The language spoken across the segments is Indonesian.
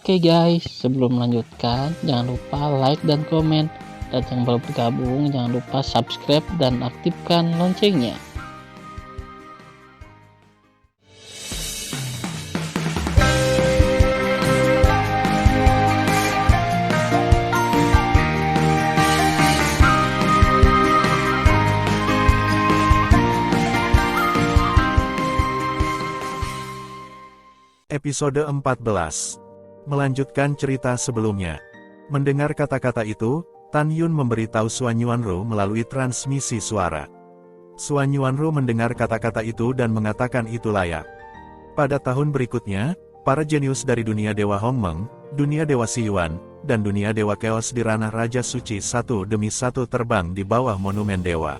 Oke guys, sebelum melanjutkan, jangan lupa like dan komen. Dan yang baru bergabung, jangan lupa subscribe dan aktifkan loncengnya. Episode 14. Melanjutkan cerita sebelumnya. Mendengar kata-kata itu, Tan Yun memberitahu Suan Yuanru melalui transmisi suara. Suan Yuanru mendengar kata-kata itu dan mengatakan itu layak. Pada tahun berikutnya, para jenius dari dunia Dewa Hongmeng, dunia Dewa Siyuan, dan dunia Dewa Chaos di ranah Raja Suci satu demi satu terbang di bawah monumen dewa.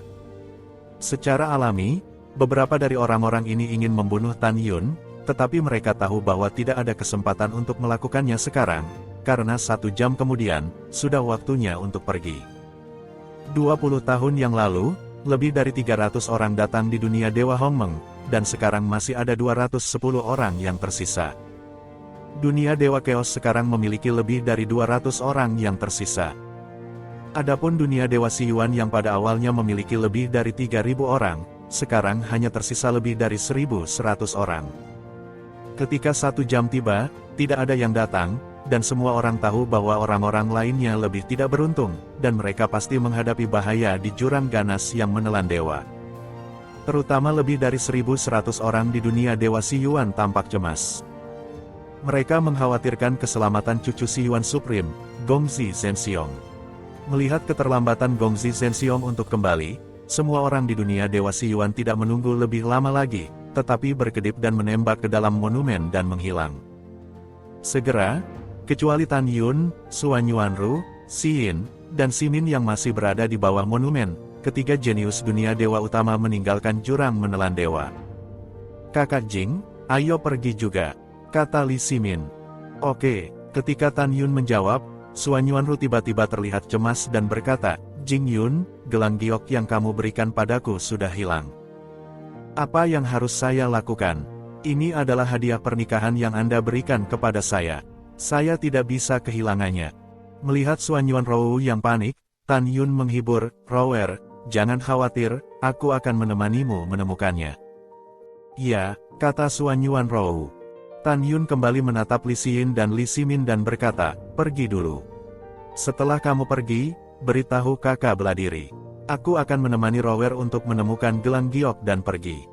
Secara alami, beberapa dari orang-orang ini ingin membunuh Tan Yun, tetapi mereka tahu bahwa tidak ada kesempatan untuk melakukannya sekarang, karena 1 jam kemudian, sudah waktunya untuk pergi. 20 tahun yang lalu, lebih dari 300 orang datang di dunia Dewa Hongmeng, dan sekarang masih ada 210 orang yang tersisa. Dunia Dewa Chaos sekarang memiliki lebih dari 200 orang yang tersisa. Adapun dunia Dewa Siyuan yang pada awalnya memiliki lebih dari 3.000 orang, sekarang hanya tersisa lebih dari 1.100 orang. Ketika 1 jam tiba, tidak ada yang datang, dan semua orang tahu bahwa orang-orang lainnya lebih tidak beruntung, dan mereka pasti menghadapi bahaya di jurang ganas yang menelan dewa. Terutama lebih dari 1.100 orang di dunia Dewa Siyuan tampak cemas. Mereka mengkhawatirkan keselamatan cucu Siyuan Supreme, Gongzi Zhenxiong. Melihat keterlambatan Gongzi Zhenxiong untuk kembali, semua orang di dunia Dewa Siyuan tidak menunggu lebih lama lagi, tetapi berkedip dan menembak ke dalam monumen dan menghilang. Segera, kecuali Tan Yun, Suan Yuanru, Xiyin, dan Ximin yang masih berada di bawah monumen, ketiga jenius dunia dewa utama meninggalkan jurang menelan dewa. "Kakak Jing, ayo pergi juga," kata Li Ximin. "Oke." Ketika Tan Yun menjawab, Suan Yuanru tiba-tiba terlihat cemas dan berkata, "Jing Yun, gelang giok yang kamu berikan padaku sudah hilang. Apa yang harus saya lakukan? Ini adalah hadiah pernikahan yang Anda berikan kepada saya. Saya tidak bisa kehilangannya." Melihat Suan Yuanru yang panik, Tan Yun menghibur, "Rower, jangan khawatir, aku akan menemanimu menemukannya." "Ya," kata Suan Yuanru. Tan Yun kembali menatap Li Xiyin dan Li Ximin dan berkata, "Pergi dulu. Setelah kamu pergi, beritahu kakak bela diri. Aku akan menemani Rower untuk menemukan gelang giok dan pergi.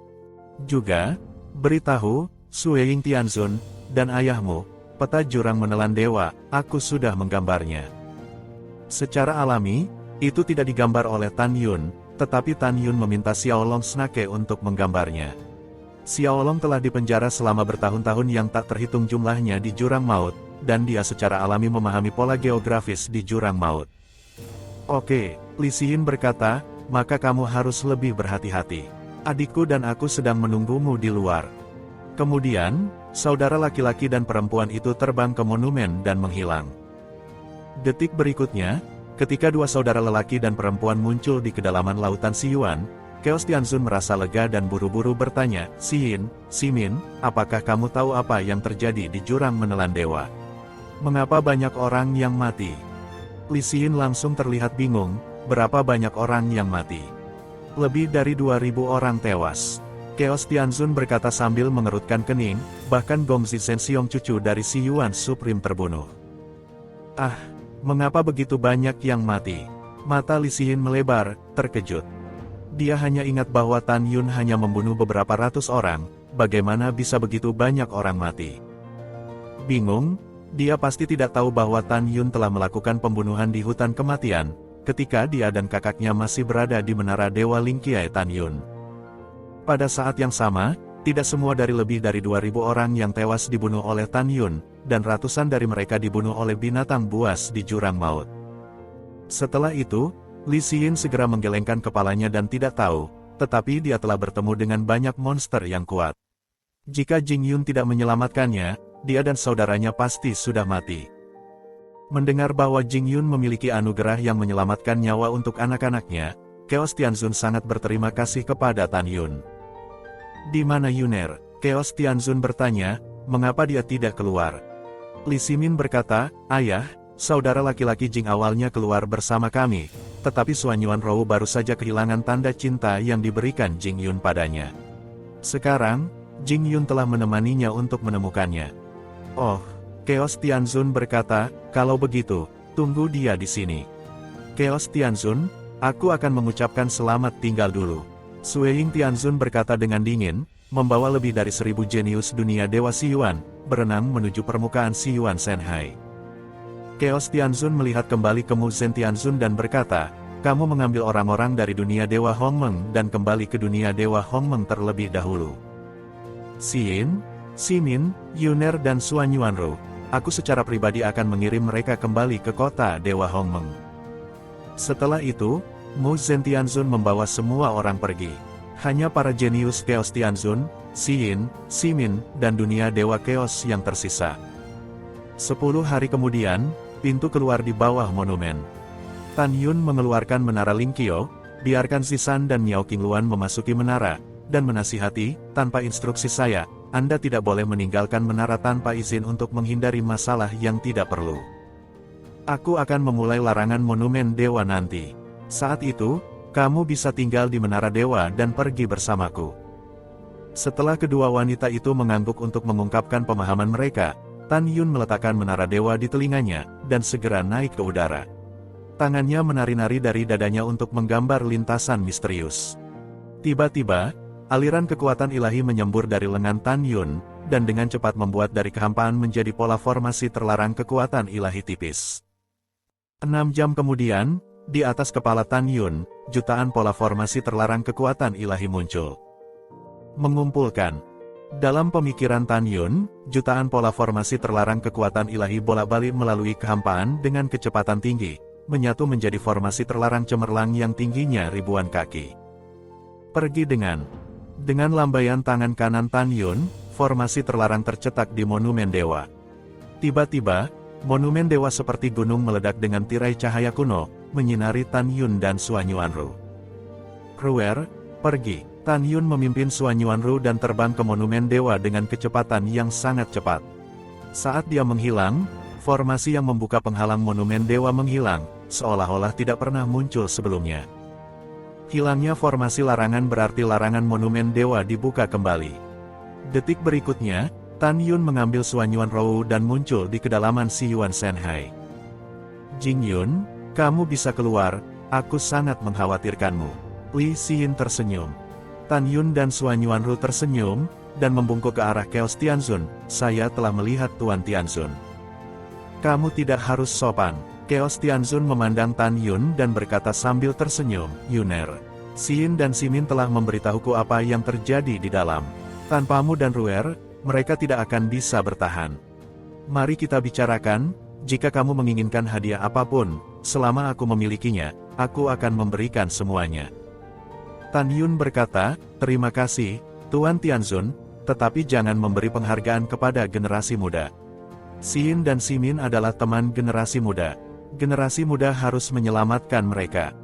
Juga, beritahu, Sui Ying Tianzun, dan ayahmu, peta jurang menelan dewa, aku sudah menggambarnya." Secara alami, itu tidak digambar oleh Tan Yun, tetapi Tan Yun meminta Xiaolong Snake untuk menggambarnya. Xiaolong telah dipenjara selama bertahun-tahun yang tak terhitung jumlahnya di jurang maut, dan dia secara alami memahami pola geografis di jurang maut. "Oke," Li Xiyin berkata, "maka kamu harus lebih berhati-hati. Adikku dan aku sedang menunggumu di luar." Kemudian, saudara laki-laki dan perempuan itu terbang ke monumen dan menghilang. Detik berikutnya, ketika dua saudara lelaki dan perempuan muncul di kedalaman lautan Siyuan, Chaos Tianzun merasa lega dan buru-buru bertanya, "Xiyin, Ximin, apakah kamu tahu apa yang terjadi di jurang menelan dewa? Mengapa banyak orang yang mati?" Li Xiyin langsung terlihat bingung, berapa banyak orang yang mati? "Lebih dari 2.000 orang tewas." Chaos Tianzun berkata sambil mengerutkan kening, bahkan Gongzi Zhenxiong cucu dari Siyuan Supreme terbunuh. "Ah, mengapa begitu banyak yang mati?" Mata Li Xiyin melebar, terkejut. Dia hanya ingat bahwa Tan Yun hanya membunuh beberapa ratus orang, bagaimana bisa begitu banyak orang mati? Bingung, dia pasti tidak tahu bahwa Tan Yun telah melakukan pembunuhan di hutan kematian, ketika dia dan kakaknya masih berada di menara Dewa Lingqiai Tan Yun. Pada saat yang sama, tidak semua dari lebih dari 2.000 orang yang tewas dibunuh oleh Tan Yun, dan ratusan dari mereka dibunuh oleh binatang buas di jurang maut. Setelah itu, Li Xiyin segera menggelengkan kepalanya dan tidak tahu, tetapi dia telah bertemu dengan banyak monster yang kuat. Jika Jing Yun tidak menyelamatkannya, dia dan saudaranya pasti sudah mati. Mendengar bahwa Jing Yun memiliki anugerah yang menyelamatkan nyawa untuk anak-anaknya, Chaos Tianzun sangat berterima kasih kepada Tan Yun. "Di mana Yuner?" Chaos Tianzun bertanya, "Mengapa dia tidak keluar?" Li Ximin berkata, "Ayah, saudara laki-laki Jing awalnya keluar bersama kami, tetapi Suan Yuanrou baru saja kehilangan tanda cinta yang diberikan Jing Yun padanya. Sekarang, Jing Yun telah menemaninya untuk menemukannya." "Oh," Chaos Tianzun berkata, "kalau begitu, tunggu dia di sini." "Chaos Tianzun, aku akan mengucapkan selamat tinggal dulu." Sui Ying Tianzun berkata dengan dingin, membawa lebih dari 1000 jenius dunia Dewa Siyuan, berenang menuju permukaan Siyuan Senhai. Chaos Tianzun melihat kembali ke Mu Zhen Tianzun dan berkata, "Kamu mengambil orang-orang dari dunia Dewa Hongmeng dan kembali ke dunia Dewa Hongmeng terlebih dahulu. Xin, Ximin, Yuner dan Suan Yuanrou, aku secara pribadi akan mengirim mereka kembali ke kota Dewa Hongmeng." Setelah itu, Mu Zhen Tianzun membawa semua orang pergi. Hanya para jenius Chaos Tianzun, Xin, Ximin, dan dunia Dewa Chaos yang tersisa. 10 hari kemudian, pintu keluar di bawah monumen. Tan Yun mengeluarkan menara Lingqiao, biarkan Zisan dan Miao Qingluan memasuki menara, dan menasihati, "Tanpa instruksi saya, Anda tidak boleh meninggalkan menara tanpa izin untuk menghindari masalah yang tidak perlu. Aku akan memulai larangan monumen dewa nanti. Saat itu, kamu bisa tinggal di menara dewa dan pergi bersamaku." Setelah kedua wanita itu mengangguk untuk mengungkapkan pemahaman mereka, Tan Yun meletakkan menara dewa di telinganya, dan segera naik ke udara. Tangannya menari-nari dari dadanya untuk menggambar lintasan misterius. Tiba-tiba, aliran kekuatan ilahi menyembur dari lengan Tan Yun, dan dengan cepat membuat dari kehampaan menjadi pola formasi terlarang kekuatan ilahi tipis. 6 jam kemudian, di atas kepala Tan Yun, jutaan pola formasi terlarang kekuatan ilahi muncul. Mengumpulkan. Dalam pemikiran Tan Yun, jutaan pola formasi terlarang kekuatan ilahi bolak-balik melalui kehampaan dengan kecepatan tinggi, menyatu menjadi formasi terlarang cemerlang yang tingginya ribuan kaki. Pergi dengan lambaian tangan kanan Tan Yun, formasi terlarang tercetak di monumen dewa. Tiba-tiba, monumen dewa seperti gunung meledak dengan tirai cahaya kuno, menyinari Tan Yun dan Suan Yuanrou. "Ruer, pergi." Tan Yun memimpin Suan Yuanrou dan terbang ke monumen dewa dengan kecepatan yang sangat cepat. Saat dia menghilang, formasi yang membuka penghalang monumen dewa menghilang, seolah-olah tidak pernah muncul sebelumnya. Hilangnya formasi larangan berarti larangan monumen dewa dibuka kembali. Detik berikutnya, Tan Yun mengambil Suan Yuanrou dan muncul di kedalaman Siyuan Senhai. "Jing Yun, kamu bisa keluar, aku sangat mengkhawatirkanmu." Li Xin tersenyum. Tan Yun dan Suan Yuanrou tersenyum, dan membungkuk ke arah Chaos Tianzun. "Saya telah melihat Tuan Tianzun. Kamu tidak harus sopan." Chaos Tianzun memandang Tan Yun dan berkata sambil tersenyum, "Yuner, Xin dan Ximin telah memberitahuku apa yang terjadi di dalam. Tanpamu dan Ruer, mereka tidak akan bisa bertahan. Mari kita bicarakan, jika kamu menginginkan hadiah apapun, selama aku memilikinya, aku akan memberikan semuanya." Tan Yun berkata, "Terima kasih, Tuan Tianzun, tetapi jangan memberi penghargaan kepada generasi muda. Xin dan Ximin adalah teman generasi muda. Generasi muda harus menyelamatkan mereka."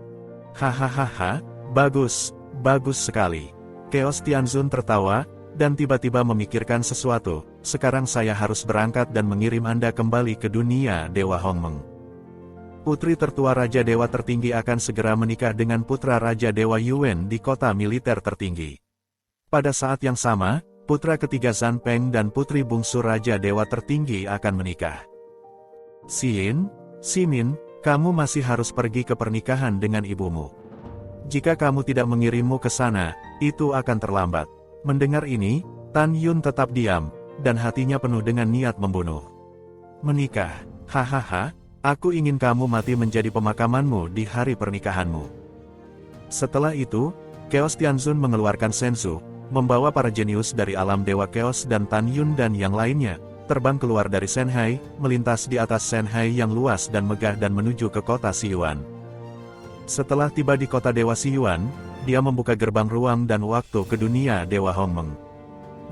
"Hahaha, bagus, bagus sekali." Chaos Tianzun tertawa, dan tiba-tiba memikirkan sesuatu. "Sekarang saya harus berangkat dan mengirim Anda kembali ke dunia Dewa Hongmeng. Putri tertua Raja Dewa Tertinggi akan segera menikah dengan putra Raja Dewa Yuan di kota militer tertinggi. Pada saat yang sama, putra ketiga Zhan Peng dan putri bungsu Raja Dewa Tertinggi akan menikah. Xin, Ximin, kamu masih harus pergi ke pernikahan dengan ibumu. Jika kamu tidak mengirimmu ke sana, itu akan terlambat." Mendengar ini, Tan Yun tetap diam, dan hatinya penuh dengan niat membunuh. "Menikah, hahaha. Aku ingin kamu mati menjadi pemakamanmu di hari pernikahanmu." Setelah itu, Chaos Tianzun mengeluarkan senzu, membawa para jenius dari alam Dewa Chaos dan Tan Yun dan yang lainnya, terbang keluar dari Senhai, melintas di atas Senhai yang luas dan megah dan menuju ke kota Siyuan. Setelah tiba di kota Dewa Siyuan, dia membuka gerbang ruang dan waktu ke dunia Dewa Hongmeng.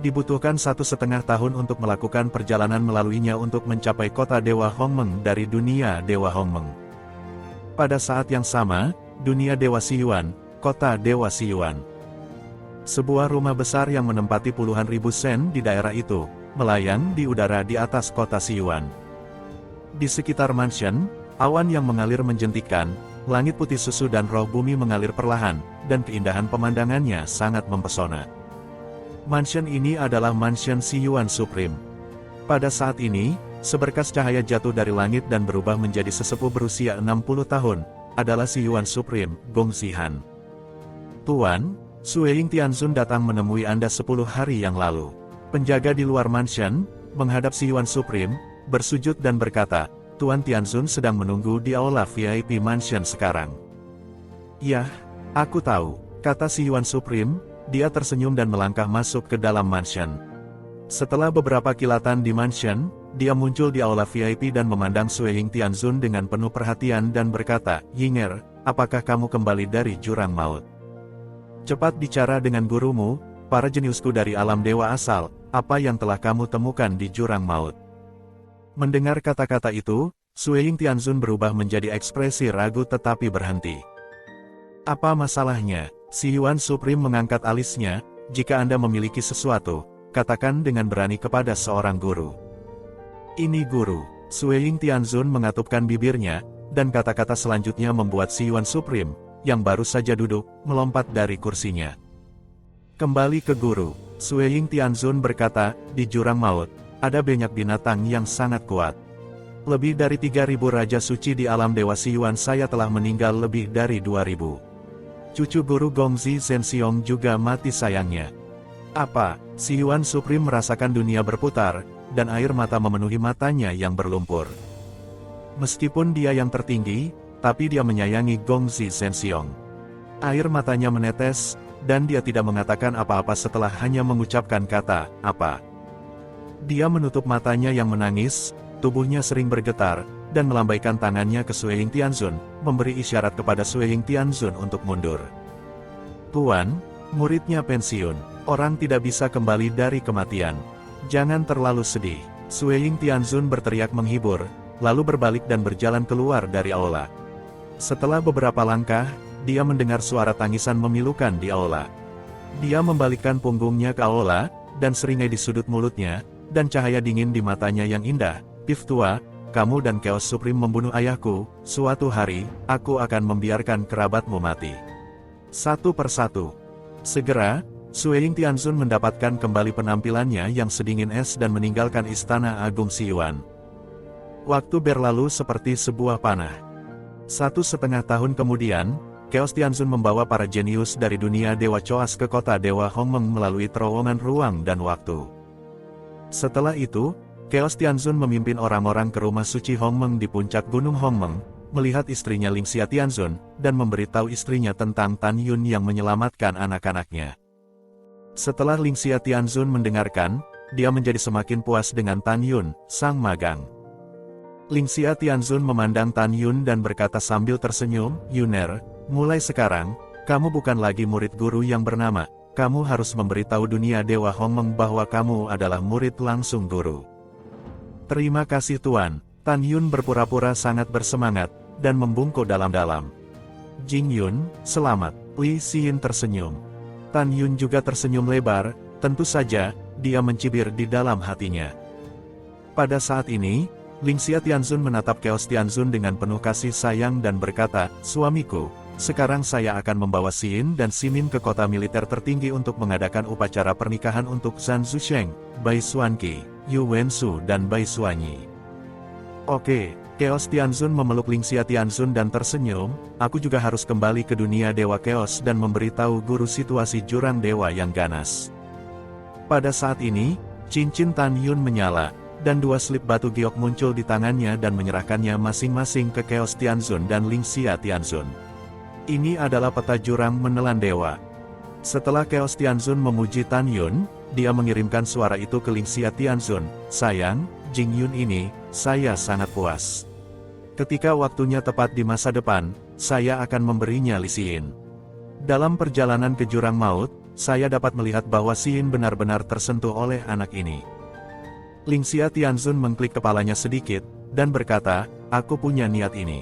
Dibutuhkan 1,5 tahun untuk melakukan perjalanan melaluinya untuk mencapai kota Dewa Hongmeng dari dunia Dewa Hongmeng. Pada saat yang sama, dunia Dewa Siyuan, kota Dewa Siyuan. Sebuah rumah besar yang menempati puluhan ribu sen di daerah itu, melayang di udara di atas kota Siyuan. Di sekitar mansion, awan yang mengalir menjentikkan, langit putih susu dan roh bumi mengalir perlahan, dan keindahan pemandangannya sangat mempesona. Mansion ini adalah mansion Siyuan Supreme. Pada saat ini, seberkas cahaya jatuh dari langit dan berubah menjadi sesepuh berusia 60 tahun, adalah Siyuan Supreme, Gong Zihan. Tuan, Sueying Tianzun datang menemui Anda 10 hari yang lalu. Penjaga di luar mansion, menghadap Siyuan Supreme, bersujud dan berkata, Tuan Tianzun sedang menunggu di aula VIP mansion sekarang. Yah, aku tahu, kata Siyuan Supreme, dia tersenyum dan melangkah masuk ke dalam mansion. Setelah beberapa kilatan di mansion, dia muncul di aula VIP dan memandang Sueying Tianzun dengan penuh perhatian dan berkata, Yinger, apakah kamu kembali dari jurang maut? Cepat bicara dengan gurumu, para jeniusku dari alam dewa asal, apa yang telah kamu temukan di jurang maut? Mendengar kata-kata itu, Sueying Tianzun berubah menjadi ekspresi ragu tetapi berhenti. Apa masalahnya? Siyuan Supreme mengangkat alisnya, jika Anda memiliki sesuatu, katakan dengan berani kepada seorang guru. Ini guru. Sueying Tianzun mengatupkan bibirnya, dan kata-kata selanjutnya membuat Siyuan Supreme, yang baru saja duduk, melompat dari kursinya. Kembali ke guru, Sueying Tianzun berkata, di jurang maut, ada banyak binatang yang sangat kuat. Lebih dari 3.000 raja suci di alam dewa Siyuan saya telah meninggal lebih dari 2.000. Cucu guru Gongzi Zhenxiong juga mati sayangnya. Apa? Siyuan Supreme merasakan dunia berputar, dan air mata memenuhi matanya yang berlumpur. Meskipun dia yang tertinggi, tapi dia menyayangi Gongzi Zhenxiong. Air matanya menetes, dan dia tidak mengatakan apa-apa setelah hanya mengucapkan kata, apa. Dia menutup matanya yang menangis, tubuhnya sering bergetar, dan melambaikan tangannya ke Sueying Tianzun, memberi isyarat kepada Sueying Tianzun untuk mundur. Tuan, muridnya pensiun, orang tidak bisa kembali dari kematian. Jangan terlalu sedih. Sueying Tianzun berteriak menghibur, lalu berbalik dan berjalan keluar dari aula. Setelah beberapa langkah, dia mendengar suara tangisan memilukan di aula. Dia membalikkan punggungnya ke aula, dan seringai di sudut mulutnya, dan cahaya dingin di matanya yang indah. Pif tua, kamu dan Chaos Supreme membunuh ayahku, suatu hari, aku akan membiarkan kerabatmu mati. Satu persatu. Segera, Sueying Tianzun mendapatkan kembali penampilannya yang sedingin es dan meninggalkan Istana Agung Siyuan. Waktu berlalu seperti sebuah panah. 1,5 tahun kemudian, Chaos Tianzun membawa para jenius dari dunia Dewa Choas ke kota Dewa Hongmeng melalui terowongan ruang dan waktu. Setelah itu, Chaos Tianzun memimpin orang-orang ke rumah suci Hongmeng di puncak Gunung Hongmeng, melihat istrinya Lingxia Tianzun, dan memberitahu istrinya tentang Tan Yun yang menyelamatkan anak-anaknya. Setelah Lingxia Tianzun mendengarkan, dia menjadi semakin puas dengan Tan Yun, sang magang. Lingxia Tianzun memandang Tan Yun dan berkata sambil tersenyum, Yuner, mulai sekarang, kamu bukan lagi murid guru yang bernama, kamu harus memberitahu dunia Dewa Hongmeng bahwa kamu adalah murid langsung guru. Terima kasih Tuan. Tan Yun berpura-pura sangat bersemangat, dan membungkuk dalam-dalam. Jing Yun, selamat. Li Xin tersenyum. Tan Yun juga tersenyum lebar, tentu saja, dia mencibir di dalam hatinya. Pada saat ini, Lingxia Tianzun menatap Chaos Tianzun dengan penuh kasih sayang dan berkata, suamiku, sekarang saya akan membawa Xin dan Simin ke kota militer tertinggi untuk mengadakan upacara pernikahan untuk Zhan Zusheng, Bai Xuanqi, Yu Wensu dan Bai Xuanyi. Oke, Chaos Tianzun memeluk Lingxia Tianzun dan tersenyum, aku juga harus kembali ke dunia Dewa Chaos dan memberitahu guru situasi jurang dewa yang ganas. Pada saat ini, cincin Tan Yun menyala, dan 2 slip batu giok muncul di tangannya dan menyerahkannya masing-masing ke Chaos Tianzun dan Lingxia Tianzun. Ini adalah peta jurang menelan dewa. Setelah Chaos Tianzun memuji Tan Yun, dia mengirimkan suara itu ke Lingxia Tianzun, sayang, Jing Yun ini, saya sangat puas. Ketika waktunya tepat di masa depan, saya akan memberinya Li Xin. Dalam perjalanan ke jurang maut, saya dapat melihat bahwa Xin benar-benar tersentuh oleh anak ini. Lingxia Tianzun mengklik kepalanya sedikit, dan berkata, aku punya niat ini.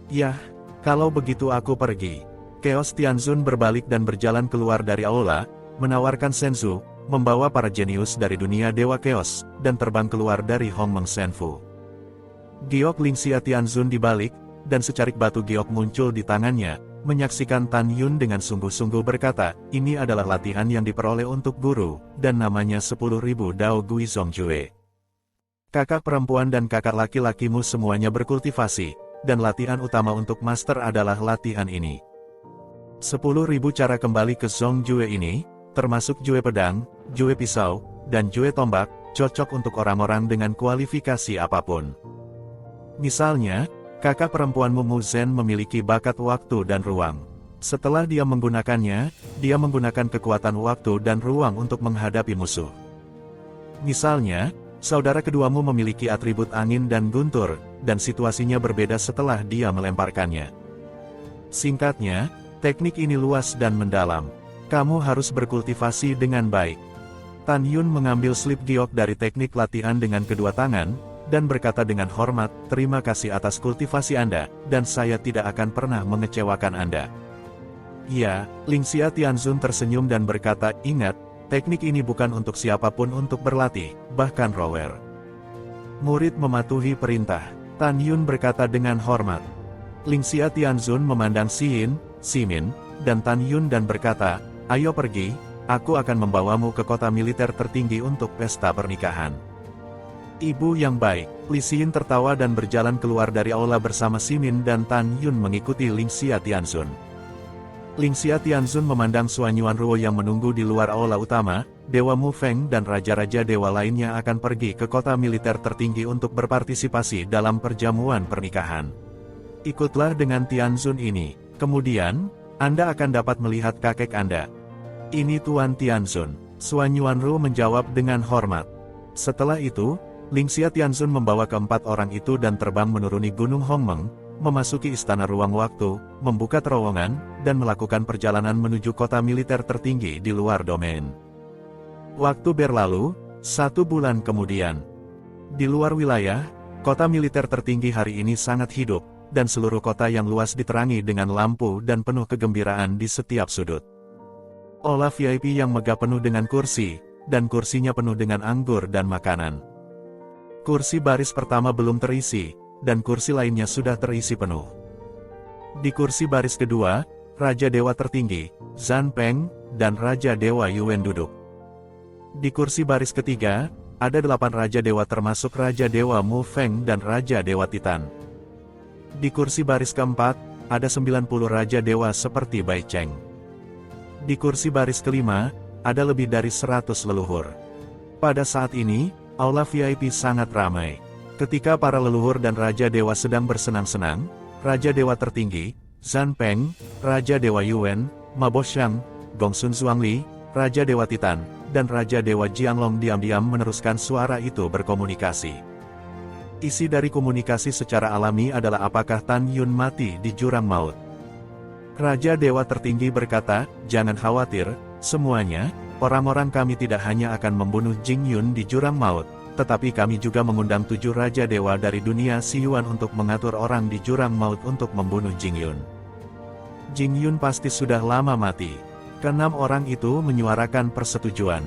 Yah, kalau begitu aku pergi. Chaos Tianzun berbalik dan berjalan keluar dari aula, menawarkan Senzu, membawa para jenius dari dunia Dewa Chaos, dan terbang keluar dari Hongmeng Senfu. Giok Lingxia Tianzun dibalik, dan secarik batu giok muncul di tangannya, menyaksikan Tan Yun dengan sungguh-sungguh berkata, ini adalah latihan yang diperoleh untuk guru, dan namanya 10.000 Dao Gui Zongjue. Kakak perempuan dan kakak laki-lakimu semuanya berkultivasi, dan latihan utama untuk master adalah latihan ini. 10.000 cara kembali ke Zongjue ini, termasuk Jue pedang, Jue pisau, dan Jue tombak, cocok untuk orang-orang dengan kualifikasi apapun. Misalnya, kakak perempuanmu Mu Zhen memiliki bakat waktu dan ruang. Setelah dia menggunakannya, dia menggunakan kekuatan waktu dan ruang untuk menghadapi musuh. Misalnya, saudara keduamu memiliki atribut angin dan guntur, dan situasinya berbeda setelah dia melemparkannya. Singkatnya, teknik ini luas dan mendalam. Kamu harus berkultivasi dengan baik. Tan Yun mengambil slip giok dari teknik latihan dengan kedua tangan, dan berkata dengan hormat, terima kasih atas kultivasi Anda, dan saya tidak akan pernah mengecewakan Anda. Ya, Lingxia Tianzun tersenyum dan berkata, ingat, teknik ini bukan untuk siapapun untuk berlatih, bahkan rower. Murid mematuhi perintah. Tan Yun berkata dengan hormat. Lingxia Tianzun memandang Simin, dan Tan Yun dan berkata, ayo pergi, aku akan membawamu ke kota militer tertinggi untuk pesta pernikahan. Ibu yang baik, Li Xin tertawa dan berjalan keluar dari aula bersama Simin dan Tan Yun mengikuti Lingxia Tianzun. Lingxia Tianzun memandang Suan Yuanruo yang menunggu di luar aula utama, Dewa Mu Feng dan raja-raja dewa lainnya akan pergi ke kota militer tertinggi untuk berpartisipasi dalam perjamuan pernikahan. Ikutlah dengan Tianzun ini, kemudian, Anda akan dapat melihat kakek Anda. Ini Tuan Tianzun, Suan Yuanruo menjawab dengan hormat. Setelah itu, Lingxia Tianzun membawa keempat orang itu dan terbang menuruni Gunung Hongmeng, memasuki Istana Ruang Waktu, membuka terowongan, dan melakukan perjalanan menuju kota militer tertinggi di luar domain. Waktu berlalu, 1 bulan kemudian. Di luar wilayah, kota militer tertinggi hari ini sangat hidup, dan seluruh kota yang luas diterangi dengan lampu dan penuh kegembiraan di setiap sudut. Aula VIP yang megah penuh dengan kursi, dan kursinya penuh dengan anggur dan makanan. Kursi baris pertama belum terisi, dan kursi lainnya sudah terisi penuh. Di kursi baris kedua, Raja Dewa tertinggi, Zhan Peng, dan Raja Dewa Yuan duduk. Di kursi baris ketiga, ada 8 Raja Dewa termasuk Raja Dewa Mu Feng dan Raja Dewa Titan. Di kursi baris keempat, ada 90 Raja Dewa seperti Bai Cheng. Di kursi baris kelima, ada lebih dari 100 leluhur. Pada saat ini, aula VIP sangat ramai. Ketika para leluhur dan Raja Dewa sedang bersenang-senang, Raja Dewa tertinggi, Zhan Peng, Raja Dewa Yuan, Ma Boxiang, Gongsun Zhuangli, Raja Dewa Titan, dan Raja Dewa Jianglong diam-diam meneruskan suara itu berkomunikasi. Isi dari komunikasi secara alami adalah apakah Tan Yun mati di jurang maut. Raja Dewa tertinggi berkata, jangan khawatir, semuanya, orang-orang kami tidak hanya akan membunuh Jing Yun di jurang maut, tetapi kami juga mengundang 7 Raja Dewa dari dunia Siyuan untuk mengatur orang di jurang maut untuk membunuh Jing Yun. Jing Yun pasti sudah lama mati. Keenam orang itu menyuarakan persetujuan.